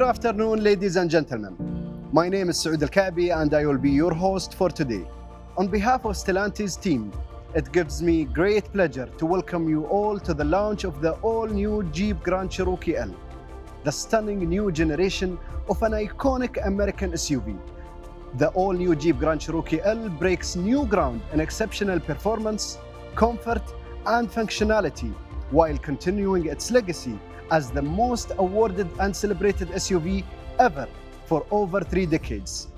afternoon, ladies and gentlemen. My name is Saud Al-Kaabi and I will be your host for today. On behalf of Stellantis team, it gives me great pleasure to welcome you all to the launch of the all-new Jeep Grand Cherokee L, the stunning new generation of an iconic American SUV. The all-new Jeep Grand Cherokee L breaks new ground in exceptional performance, comfort, and functionality, while continuing its legacy as the most awarded and celebrated SUV ever for over 3 decades.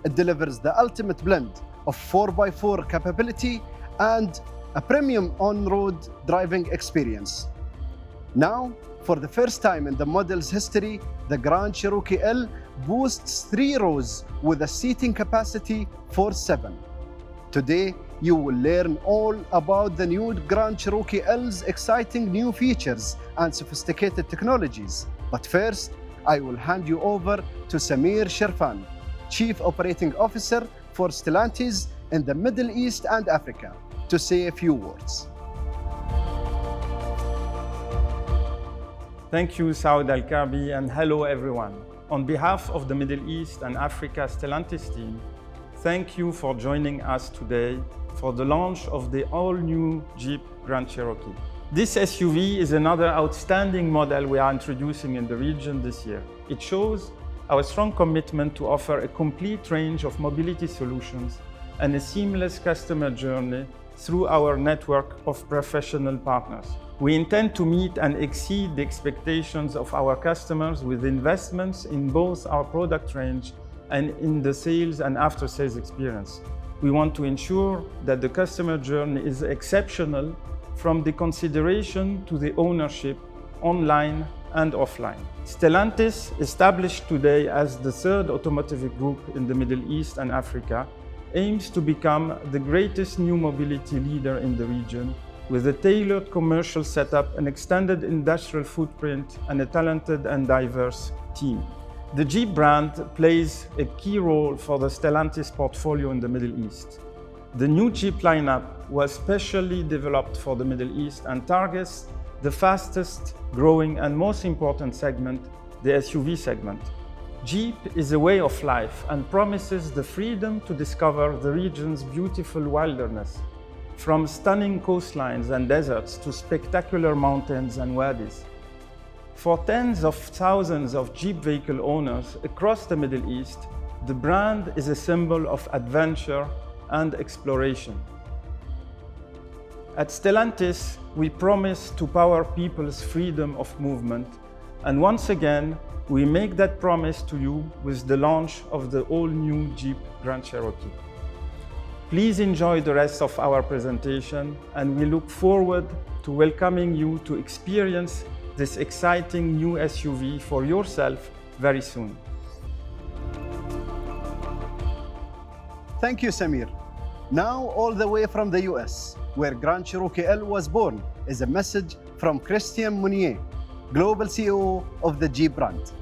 It delivers the ultimate blend of 4x4 capability and a premium on-road driving experience. Now, for the first time in the model's history, the Grand Cherokee L boasts 3 rows with a seating capacity for 7. Today, you will learn all about the new Grand Cherokee L's exciting new features and sophisticated technologies. But first, I will hand you over to Samir Sherfan, Chief Operating Officer for Stellantis in the Middle East and Africa, to say a few words. Thank you, Saud Al-Kaabi, and hello everyone. On behalf of the Middle East and Africa Stellantis team, thank you for joining us today for the launch of the all-new Jeep Grand Cherokee. This SUV is another outstanding model we are introducing in the region this year. It shows our strong commitment to offer a complete range of mobility solutions and a seamless customer journey through our network of professional partners. We intend to meet and exceed the expectations of our customers with investments in both our product range and in the sales and after-sales experience. We want to ensure that the customer journey is exceptional from the consideration to the ownership, online and offline. Stellantis, established today as the 3rd automotive group in the Middle East and Africa, aims to become the greatest new mobility leader in the region with a tailored commercial setup, an extended industrial footprint, and a talented and diverse team. The Jeep brand plays a key role for the Stellantis portfolio in the Middle East. The new Jeep lineup was specially developed for the Middle East and targets the fastest growing and most important segment, the SUV segment. Jeep is a way of life and promises the freedom to discover the region's beautiful wilderness, from stunning coastlines and deserts to spectacular mountains and wadis. For tens of thousands of Jeep vehicle owners across the Middle East, the brand is a symbol of adventure and exploration. At Stellantis, we promise to power people's freedom of movement, and once again, we make that promise to you with the launch of the all-new Jeep Grand Cherokee. Please enjoy the rest of our presentation, and we look forward to welcoming you to experience this exciting new SUV for yourself very soon. Thank you, Samir. Now, all the way from the US, where Grand Cherokee L was born, is a message from Christian Mounier, Global CEO of the Jeep brand.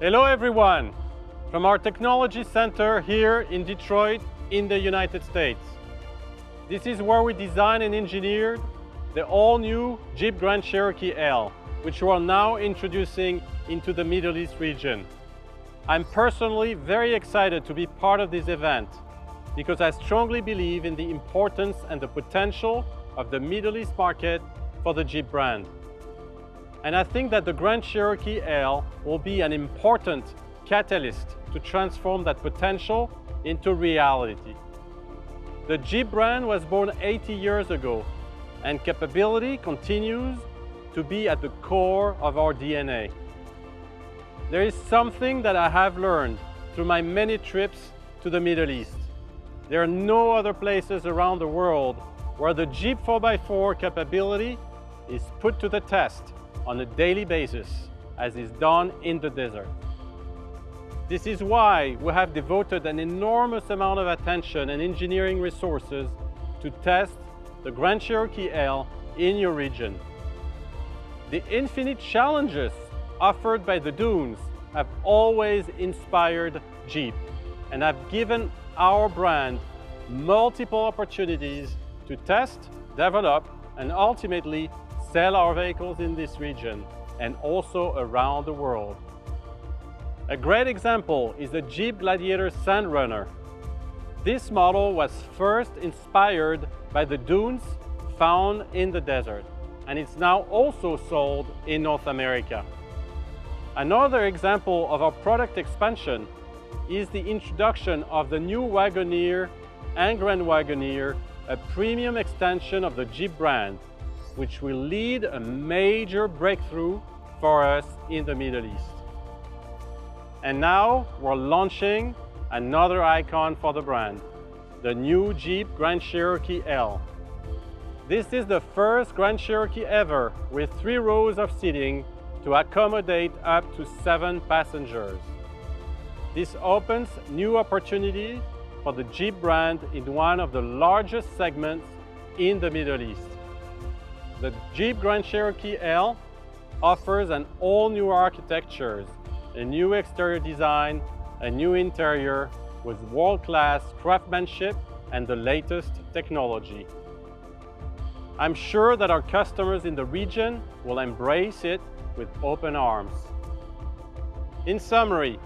Hello everyone, from our technology center here in Detroit in the United States. This is where we designed and engineered the all-new Jeep Grand Cherokee L, which we are now introducing into the Middle East region. I'm personally very excited to be part of this event because I strongly believe in the importance and the potential of the Middle East market for the Jeep brand. And I think that the Grand Cherokee L will be an important catalyst to transform that potential into reality. The Jeep brand was born 80 years ago, and capability continues to be at the core of our DNA. There is something that I have learned through my many trips to the Middle East. There are no other places around the world where the Jeep 4x4 capability is put to the test on a daily basis, as is done in the desert. This is why we have devoted an enormous amount of attention and engineering resources to test the Grand Cherokee L in your region. The infinite challenges offered by the dunes have always inspired Jeep and have given our brand multiple opportunities to test, develop, and ultimately sell our vehicles in this region. and also around the world. A great example is the Jeep Gladiator Sandrunner. This model was first inspired by the dunes found in the desert, and it's now also sold in North America. Another example of our product expansion is the introduction of the new Wagoneer and Grand Wagoneer, a premium extension of the Jeep brand, which will lead a major breakthrough for us in the Middle East. And now we're launching another icon for the brand, the new Jeep Grand Cherokee L. This is the first Grand Cherokee ever with 3 rows of seating to accommodate up to 7 passengers. This opens new opportunities for the Jeep brand in one of the largest segments in the Middle East. The Jeep Grand Cherokee L offers an all-new architecture, a new exterior design, a new interior with world-class craftsmanship and the latest technology. I'm sure that our customers in the region will embrace it with open arms. In summary,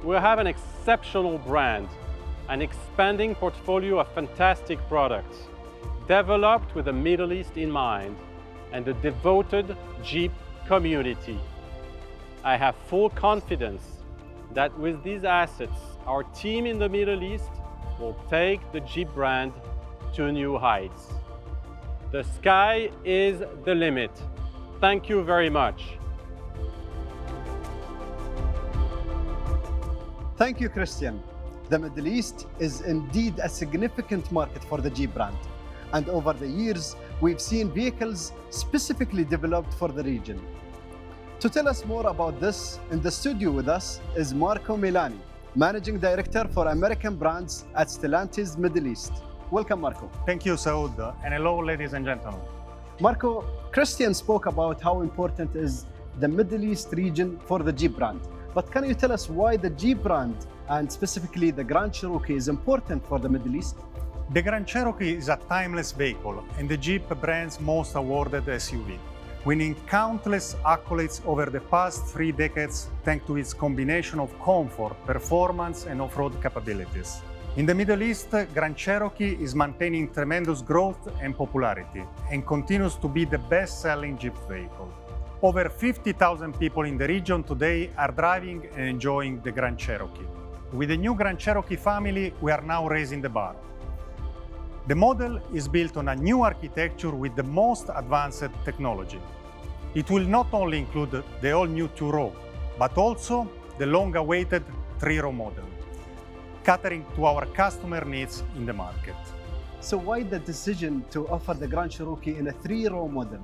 we have an exceptional brand, an expanding portfolio of fantastic products, developed with the Middle East in mind, and a devoted Jeep community. I have full confidence that with these assets, our team in the Middle East will take the Jeep brand to new heights. The sky is the limit. Thank you very much. Thank you, Christian. The Middle East is indeed a significant market for the Jeep brand. And over the years, we've seen vehicles specifically developed for the region. To tell us more about this, in the studio with us is Marco Milani, Managing Director for American Brands at Stellantis Middle East. Welcome, Marco. Thank you, Saud, and hello, ladies and gentlemen. Marco, Christian spoke about how important is the Middle East region for the Jeep brand. But can you tell us why the Jeep brand, and specifically the Grand Cherokee, is important for the Middle East? The Grand Cherokee is a timeless vehicle and the Jeep brand's most awarded SUV, winning countless accolades over the past 3 decades thanks to its combination of comfort, performance, and off-road capabilities. In the Middle East, Grand Cherokee is maintaining tremendous growth and popularity and continues to be the best-selling Jeep vehicle. Over 50,000 people in the region today are driving and enjoying the Grand Cherokee. With the new Grand Cherokee family, we are now raising the bar. The model is built on a new architecture with the most advanced technology. It will not only include the all-new 2-row, but also the long-awaited 3-row model, catering to our customer needs in the market. So why the decision to offer the Grand Cherokee in a 3-row model?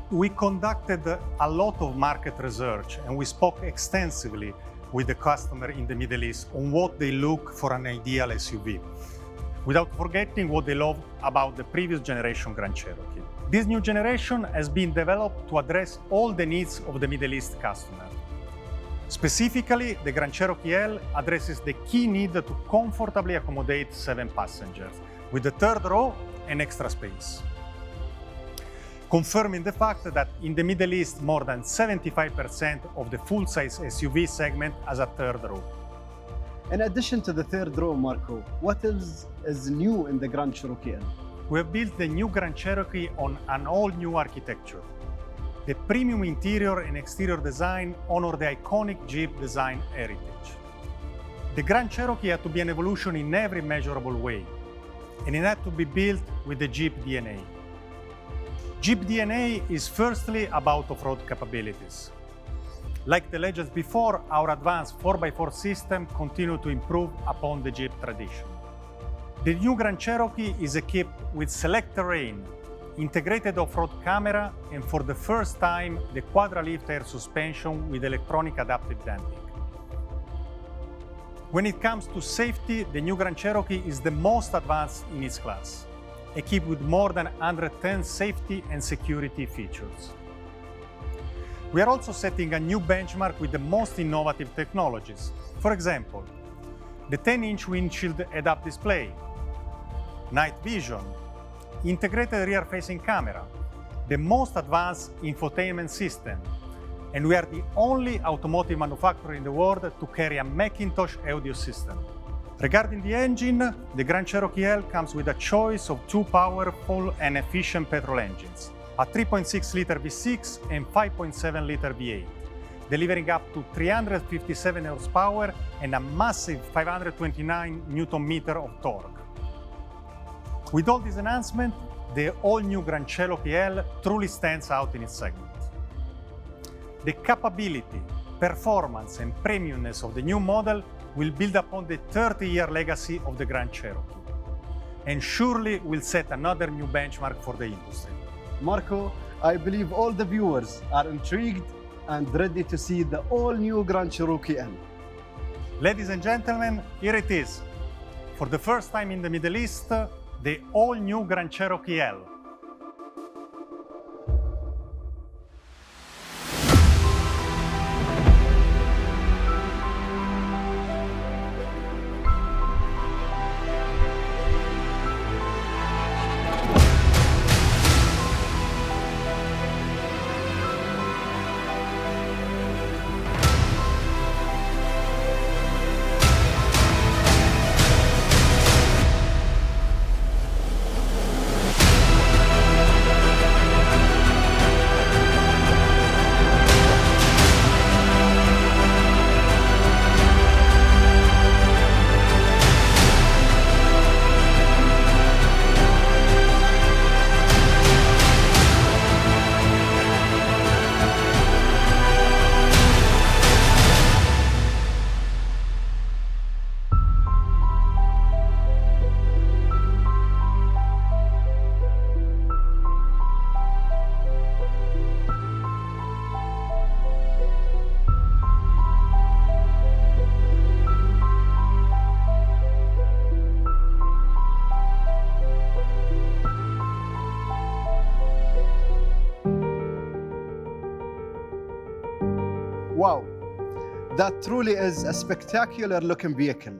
We conducted a lot of market research and we spoke extensively with the customer in the Middle East on what they look for an ideal SUV, without forgetting what they love about the previous generation Grand Cherokee. This new generation has been developed to address all the needs of the Middle East customer. Specifically, the Grand Cherokee L addresses the key need to comfortably accommodate 7 passengers, with the 3rd row and extra space, confirming the fact that in the Middle East, more than 75% of the full-size SUV segment has a 3rd row. In addition to the 3rd row, Marco, what else is new in the Grand Cherokee L? We have built the new Grand Cherokee on an all-new architecture. The premium interior and exterior design honor the iconic Jeep design heritage. The Grand Cherokee had to be an evolution in every measurable way, and it had to be built with the Jeep DNA. Jeep DNA is firstly about off-road capabilities. Like the legends before, our advanced 4x4 system continued to improve upon the Jeep tradition. The new Grand Cherokee is equipped with select terrain, integrated off-road camera, and for the first time, the quadra-lift air suspension with electronic adaptive damping. When it comes to safety, the new Grand Cherokee is the most advanced in its class, equipped with more than 110 safety and security features. We are also setting a new benchmark with the most innovative technologies. For example, the 10-inch windshield head-up display, night vision, integrated rear-facing camera, the most advanced infotainment system, and we are the only automotive manufacturer in the world to carry a Macintosh audio system. Regarding the engine, the Grand Cherokee L comes with a choice of two powerful and efficient petrol engines, a 3.6-liter V6 and 5.7-liter V8, delivering up to 357 horsepower and a massive 529 Nm of torque. With all this enhancement, the all-new Grand Cherokee L truly stands out in its segment. The capability, performance, and premiumness of the new model will build upon the 30-year legacy of the Grand Cherokee, and surely will set another new benchmark for the industry. Marco, I believe all the viewers are intrigued and ready to see the all-new Grand Cherokee L. Ladies and gentlemen, here it is. For the first time in the Middle East, the all-new Grand Cherokee L. Wow, that truly is a spectacular looking vehicle.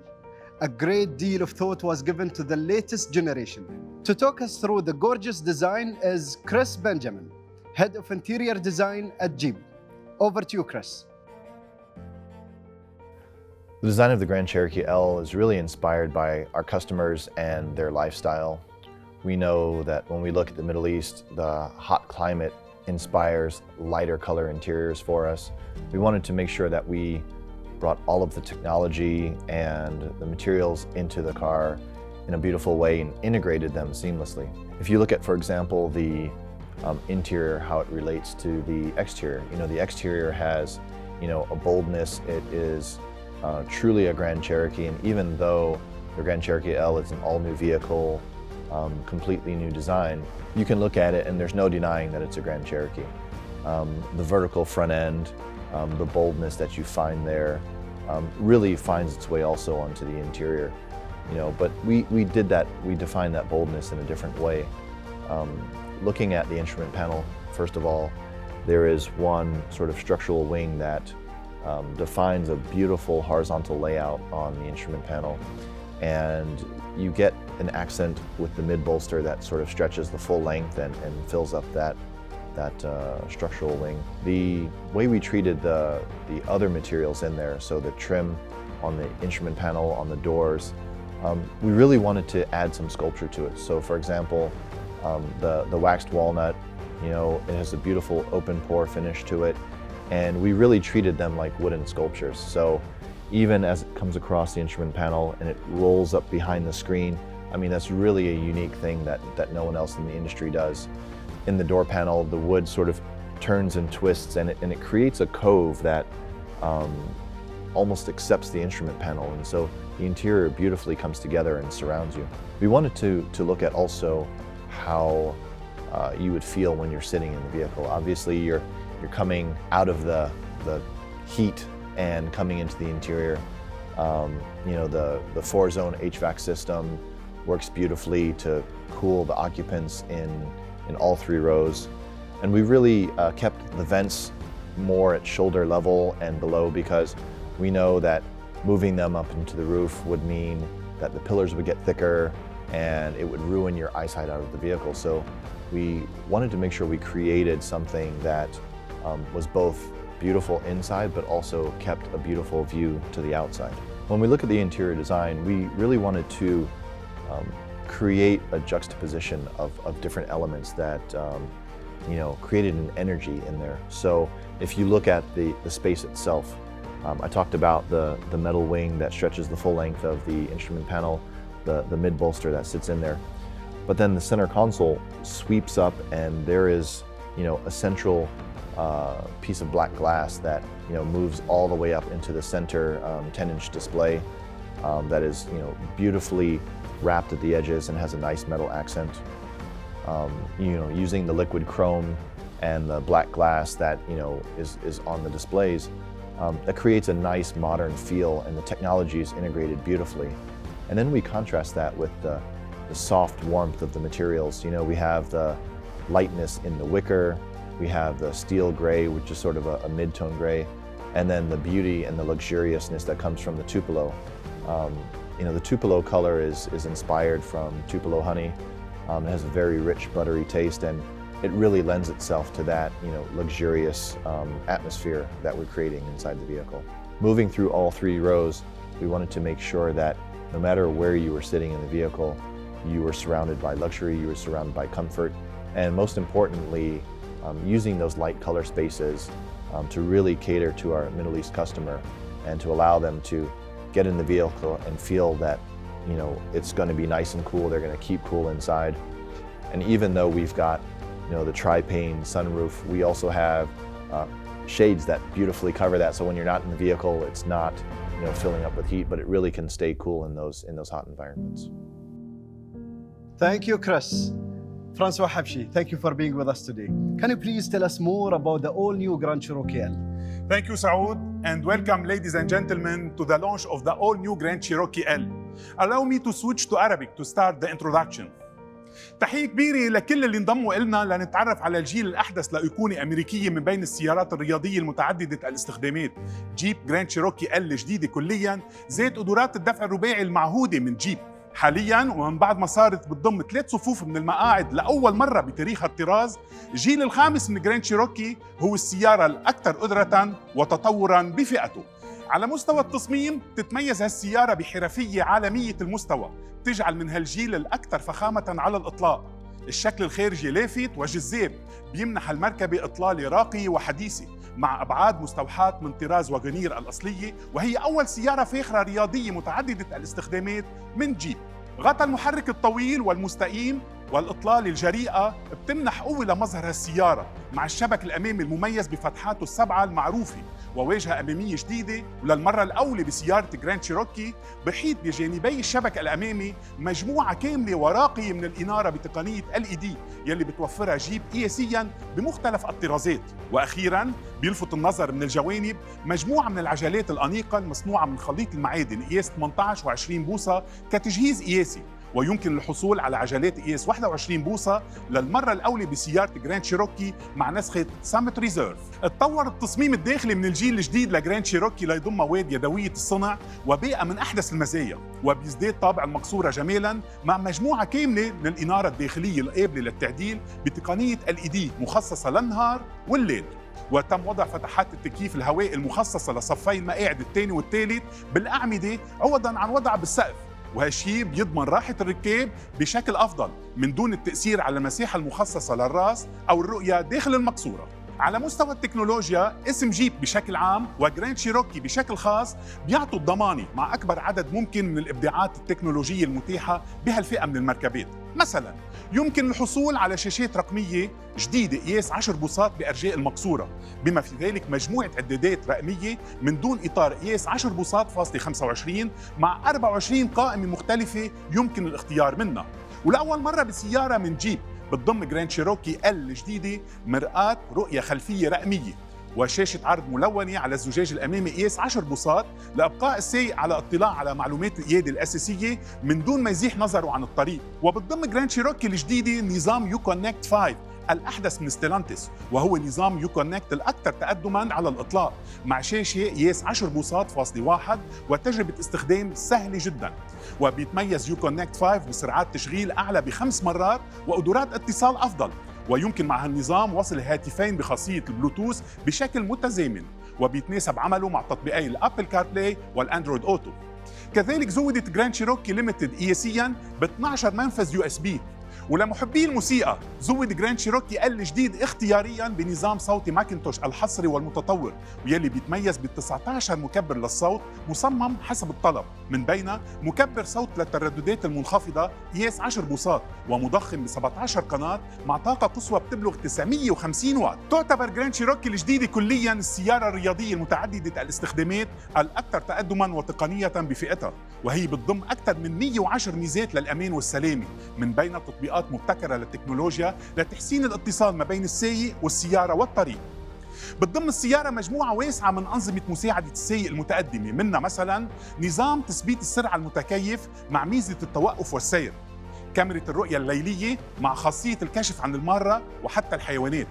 A great deal of thought was given to the latest generation. To talk us through the gorgeous design is Chris Benjamin, Head of Interior Design at Jeep. Over to you, Chris. The design of the Grand Cherokee L is really inspired by our customers and their lifestyle. We know that when we look at the Middle East, the hot climate inspires lighter color interiors for us. We wanted to make sure that we brought all of the technology and the materials into the car in a beautiful way and integrated them seamlessly. If you look at, for example, the interior, how it relates to the exterior. The exterior has, a boldness. It is truly a Grand Cherokee, and even though the Grand Cherokee L is an all-new vehicle, completely new design, you can look at it and there's no denying that it's a Grand Cherokee. The vertical front end, the boldness that you find there really finds its way also onto the interior. But we did that, we defined that boldness in a different way. Looking at the instrument panel, first of all, there is one sort of structural wing that defines a beautiful horizontal layout on the instrument panel, and you get an accent with the mid bolster that sort of stretches the full length and fills up that structural wing. The way we treated the other materials in there, so the trim on the instrument panel, on the doors, we really wanted to add some sculpture to it. So for example, the waxed walnut, it has a beautiful open pore finish to it, and we really treated them like wooden sculptures. So even as it comes across the instrument panel and it rolls up behind the screen, that's really a unique thing that no one else in the industry does. In the door panel, the wood sort of turns and twists, and it creates a cove that almost accepts the instrument panel, and so the interior beautifully comes together and surrounds you. We wanted to look at also how you would feel when you're sitting in the vehicle. Obviously, you're coming out of the heat and coming into the interior. The 4-zone HVAC system works beautifully to cool the occupants in all 3 rows. And we really kept the vents more at shoulder level and below, because we know that moving them up into the roof would mean that the pillars would get thicker and it would ruin your eyesight out of the vehicle. So we wanted to make sure we created something that was both beautiful inside, but also kept a beautiful view to the outside. When we look at the interior design, we really wanted to create a juxtaposition of different elements that created an energy in there. So if you look at the space itself, I talked about the metal wing that stretches the full length of the instrument panel, the mid bolster that sits in there. But then the center console sweeps up, and there is a central piece of black glass that moves all the way up into the center 10-inch display that is beautifully wrapped at the edges and has a nice metal accent. Using the liquid chrome and the black glass that is on the displays, that creates a nice modern feel, and the technology is integrated beautifully. And then we contrast that with the soft warmth of the materials. We have the lightness in the wicker, we have the steel gray, which is sort of a mid-tone gray, and then the beauty and the luxuriousness that comes from the Tupelo. The Tupelo color is inspired from Tupelo honey. It has a very rich, buttery taste, and it really lends itself to that, luxurious atmosphere that we're creating inside the vehicle. Moving through all three rows, we wanted to make sure that no matter where you were sitting in the vehicle, you were surrounded by luxury, you were surrounded by comfort, and most importantly, using those light color spaces to really cater to our Middle East customer and to allow them to get in the vehicle and feel that it's going to be nice and cool, they're going to keep cool inside. And even though we've got the tri-pane sunroof, we also have shades that beautifully cover that, so when you're not in the vehicle, it's not filling up with heat, but it really can stay cool in those hot environments. Thank you, Chris. Francois Habshi, thank you for being with us today. Can you please tell us more about the all-new Grand Cherokee L? Thank you, Saud, and welcome, ladies and gentlemen, to the launch of the all-new Grand Cherokee L. Allow me to switch to Arabic to start the introduction. تحية كبيرة لكل اللي انضموا إلنا لنتعرف على الجيل الأحدث لأيقونة أمريكية من بين السيارات الرياضية المتعددة الاستخدامات. جيب جراند شيروكي ال جديدة كلياً، ذات قدرات الدفع الرباعي المعهودة من جيب. حالياً ومن بعد ما صارت بتضم 3 صفوف من المقاعد لأول مرة بتاريخ الطراز، الجيل الخامس من جراند شيروكي هو السيارة الأكثر قدرة وتطوراً بفئته. على مستوى التصميم تتميز هالسيارة بحرفية عالمية المستوى تجعل من هالجيل الأكثر فخامة على الإطلاق. الشكل الخارجي لافت وجذاب بيمنح المركبة إطلالة راقية وحديثة مع أبعاد مستوحاة من طراز واغونير الأصلية، وهي أول سيارة فاخرة رياضية متعددة الاستخدامات من جيب. غطاء المحرك الطويل والمستقيم والإطلالة الجريئة بتمنح قوة لمظهر هالسيارة مع الشبك الأمامي المميز بفتحاته السبعة المعروفة، وواجهة أمامية جديدة وللمرة الأولى بسيارة جراند شيروكي بحيث بجانبي الشبك الأمامي مجموعة كاملة وراقية من الإنارة بتقنية LED يلي بتوفرها جيب قياسياً بمختلف الطرازات. وأخيراً بيلفت النظر من الجوانب مجموعة من العجلات الأنيقة المصنوعة من خليط المعادن قياس 18 و20 بوصة كتجهيز قياسي، ويمكن الحصول على عجلات قياس 21 بوصة للمرة الأولى بسيارة جراند شيروكي مع نسخة سامت ريزيرف. اتطور التصميم الداخلي من الجيل الجديد لجراند شيروكي ليضم مواد يدوية الصنع وبيئة من أحدث المزايا، وبيزداد طابع المقصورة جمالاً مع مجموعة كاملة من الإنارة الداخلية القابلة للتعديل بتقنية LED مخصصة للنهار والليل. وتم وضع فتحات التكييف الهواء المخصصة لصفي المقاعد الثاني والثالث بالأعمدة عوضاً عن وضعها بالسقف، وهالشيء بيضمن راحة الركاب بشكل أفضل من دون التأثير على المساحة المخصصة للرأس أو الرؤية داخل المقصورة. على مستوى التكنولوجيا، اسم جيب بشكل عام وجراند شيروكي بشكل خاص بيعطوا الضمانة مع أكبر عدد ممكن من الإبداعات التكنولوجية المتاحة بهالفئة من المركبات. مثلاً يمكن الحصول على شاشات رقمية جديدة قياس 10 بوصات بأرجاء المقصورة، بما في ذلك مجموعة إعدادات رقمية من دون إطار قياس 10 بوصات فاصلة 25 مع 24 قائمة مختلفة يمكن الاختيار منها. ولأول مرة بسيارة من جيب بتضم جراند شيروكي ال الجديدة مرآة رؤية خلفية رقمية وشاشة عرض ملونة على الزجاج الأمامي قياس 10 بوصات لإبقاء السائق على اطلاع على معلومات القيادة الأساسية من دون ما يزيح نظره عن الطريق. وبتضم جراند شيروكي الجديدة نظام يو كونكت 5 الأحدث من ستيلانتس، وهو نظام يو كونكت الأكثر تقدماً على الإطلاق مع شاشة قياس 10 بوصات فاصلة 1 وتجربة استخدام سهلة جداً. وبيتميز يو كونكت 5 بسرعات تشغيل أعلى ب5 مرات وقدرات اتصال أفضل، ويمكن مع هالنظام وصل هاتفين بخاصية البلوتوث بشكل متزامن، وبيتناسب عمله مع تطبيقي الأبل كاربلاي والأندرويد أوتو. كذلك زودت جراند شيروكي ليميتد قياسياً ب 12 منفذ USB. ولمحبي الموسيقى زود جراند شيروكي ال جديد اختيارياً بنظام صوتي ماكنتوش الحصري والمتطور، ويلي بيتميز ب 19 مكبر للصوت مصمم حسب الطلب، من بينها مكبر صوت للترددات المنخفضة قياس 10 بوصات ومضخم ب 17 قناة مع طاقة قصوى بتبلغ 950 واط. تعتبر جراند شيروكي الجديدة كلياً السيارة الرياضية المتعددة الاستخدامات الأكثر تقدماً وتقنية بفئتها، وهي بتضم أكثر من 110 ميزات للأمان والسلامة، من بينها تطبيقات مبتكرة للتكنولوجيا لتحسين الاتصال ما بين السائق والسيارة والطريق. بتضم السيارة مجموعة واسعة من أنظمة مساعدة السائق المتقدمة، منها مثلا نظام تثبيت السرعة المتكيف مع ميزة التوقف والسير، كاميرا الرؤية الليلية مع خاصية الكشف عن المارة وحتى الحيوانات،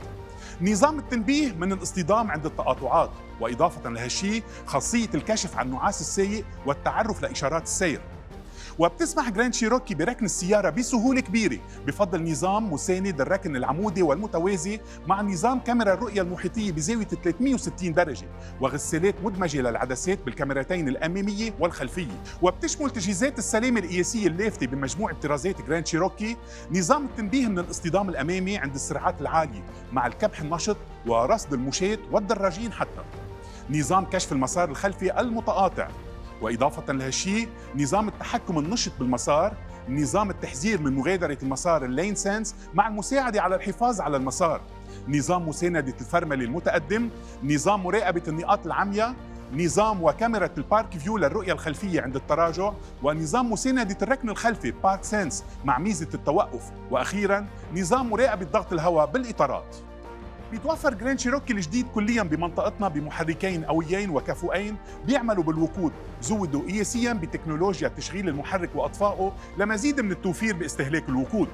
نظام التنبيه من الاصطدام عند التقاطعات، وإضافة لهالشي خاصية الكشف عن نعاس السائق والتعرف لإشارات السير. وبتسمح جراند شيروكي بركن السيارة بسهولة كبيرة بفضل نظام مساند الركن العمودي والمتوازي مع نظام كاميرا الرؤية المحيطية بزاوية 360 درجة وغسالات مدمجة للعدسات بالكاميرتين الأمامية والخلفية. وبتشمل تجهيزات السلامة القياسية اللافتة بمجموعة طرازات جراند شيروكي، نظام التنبيه من الاصطدام الأمامي عند السرعات العالية مع الكبح النشط ورصد المشاة والدراجين، حتى نظام كشف المسار الخلفي المتقاطع، وإضافة لهالشي نظام التحكم النشط بالمسار، نظام التحذير من مغادرة المسار اللين سنس مع المساعدة على الحفاظ على المسار، نظام مساندة الفرملة المتقدم، نظام مراقبة النقاط العمياء، نظام وكاميرا البارك فيو للرؤية الخلفية عند التراجع، ونظام مساندة الركن الخلفي بارك سنس مع ميزة التوقف، وأخيراً نظام مراقبة ضغط الهواء بالإطارات. بيتوفر جراند شيروكي الجديد كلياً بمنطقتنا بمحركين قويين وكفؤين بيعملوا بالوقود، زودوا قياسياً بتكنولوجيا تشغيل المحرك وأطفائه لمزيد من التوفير باستهلاك الوقود.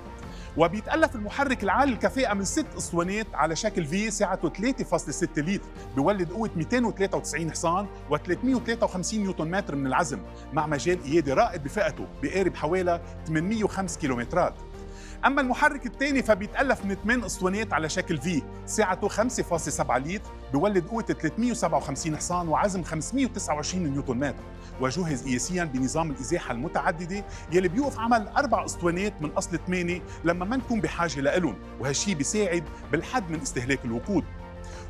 وبيتألف المحرك العالي الكفاءة من 6 اسطوانات على شكل في سعته 3.6 لتر، بيولد قوة 293 حصان و353 نيوتن متر من العزم، مع مجال قيادة رائد بفئته بقارب حوالي 805 كيلومترات. أما المحرك الثاني فبيتألف من 8 اسطوانات على شكل في سعته 5.7 لتر، بيولد قوة 357 حصان وعزم 529 نيوتن متر، وجهز قياسياً بنظام الإزاحة المتعددة يلي بيوقف عمل 4 اسطوانات من أصل 8 لما ما نكون بحاجة لإلهم، وهالشي بيساعد بالحد من استهلاك الوقود.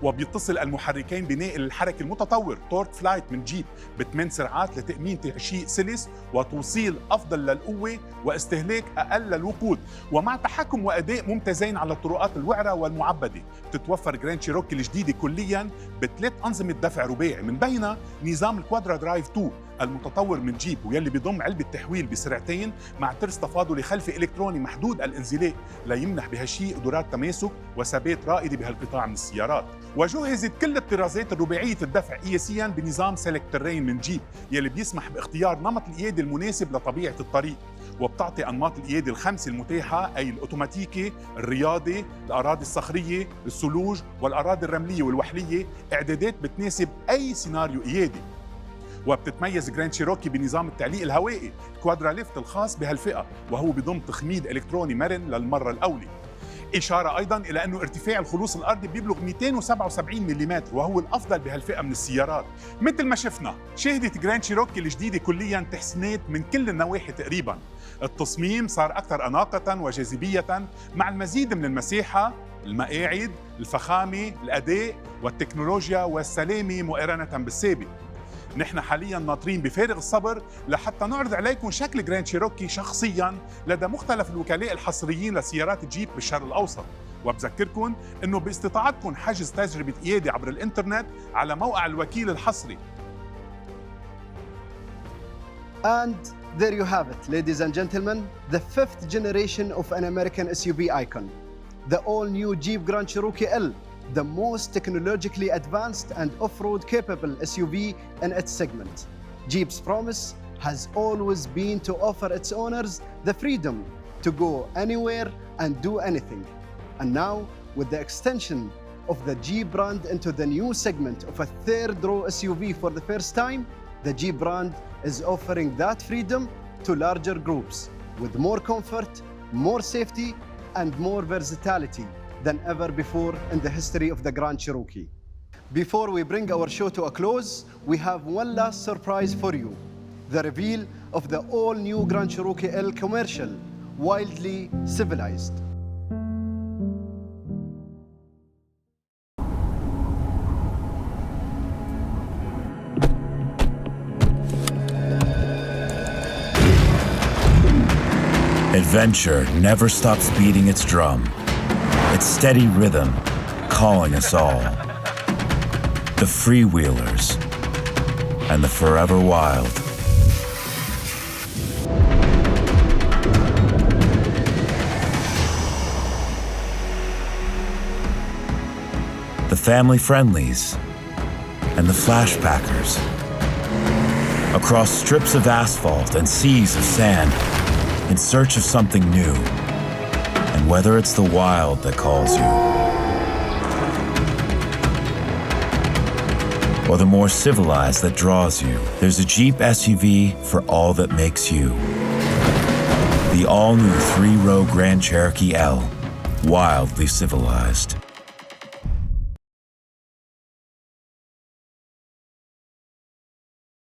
وبيتصل المحركين بناقل الحركة المتطور تورك فلايت من جيب ب8 سرعات لتأمين تعشيق سلس وتوصيل أفضل للقوة واستهلاك أقل للوقود، ومع تحكم وأداء ممتازين على الطرقات الوعرة والمعبدة. بتتوفر جراند شيروكي الجديدة كلياً ب3 أنظمة دفع رباعي، من بينها نظام الكوادرا درايف 2 المتطور من جيب، ويلي بيضم علبة تحويل بسرعتين مع ترس تفاضلي خلفي إلكتروني محدود الانزلاق ليمنح بهالشيء قدرات تماسك وثبات رائدة بهالقطاع من السيارات. وجهزت كل الطرازات الرباعية الدفع قياسياً بنظام سيلكت ترين من جيب، يلي بيسمح باختيار نمط القيادة المناسب لطبيعة الطريق، وبتعطي أنماط القيادة الخمسة المتاحة، أي الأوتوماتيكي، الرياضي، الأراضي الصخرية، الثلوج والأراضي الرملية والوحلية، إعدادات بتناسب أي سيناريو قيادي. وبتتميز جراند شيروكي بنظام التعليق الهوائي كوادرا ليفت الخاص بهالفئة، وهو بضم تخميد إلكتروني مرن للمرة الأولى. إشارة أيضاً إلى أنه ارتفاع الخلوص الأرضي بيبلغ 277 ملم، وهو الأفضل بهالفئة من السيارات. مثل ما شفنا شهدت جراند شيروكي الجديدة كلياً تحسينات من كل النواحي تقريباً. التصميم صار أكثر أناقة وجاذبية مع المزيد من المساحة، المقاعد، الفخامة، الأداء والتكنولوجيا والسلامة مقارنة بالسابق. نحن حالياً ناطرين بفارغ الصبر لحتى نعرض عليكم شكل جراند شيروكي شخصياً لدى مختلف الوكلاء الحصريين لسيارات الجيب بالشرق الأوسط. وبذكركم أنه باستطاعتكم حجز تجربة قيادة عبر الإنترنت على موقع الوكيل الحصري. And there you have it, ladies and gentlemen, the 5th generation of an American SUV icon, the all-new Jeep Grand Cherokee L, the most technologically advanced and off-road capable SUV in its segment. Jeep's promise has always been to offer its owners the freedom to go anywhere and do anything. And now, with the extension of the Jeep brand into the new segment of a third-row SUV for the first time, the Jeep brand is offering that freedom to larger groups with more comfort, more safety, and more versatility than ever before in the history of the Grand Cherokee. Before we bring our show to a close, we have one last surprise for you: the reveal of the all-new Grand Cherokee L commercial, Wildly Civilized. Adventure never stops beating its drum, its steady rhythm calling us all. The freewheelers and the forever wild. The family friendlies and the flashbackers. Across strips of asphalt and seas of sand, in search of something new. And whether it's the wild that calls you, or the more civilized that draws you, there's a Jeep SUV for all that makes you. The all-new 3-row Grand Cherokee L, wildly civilized.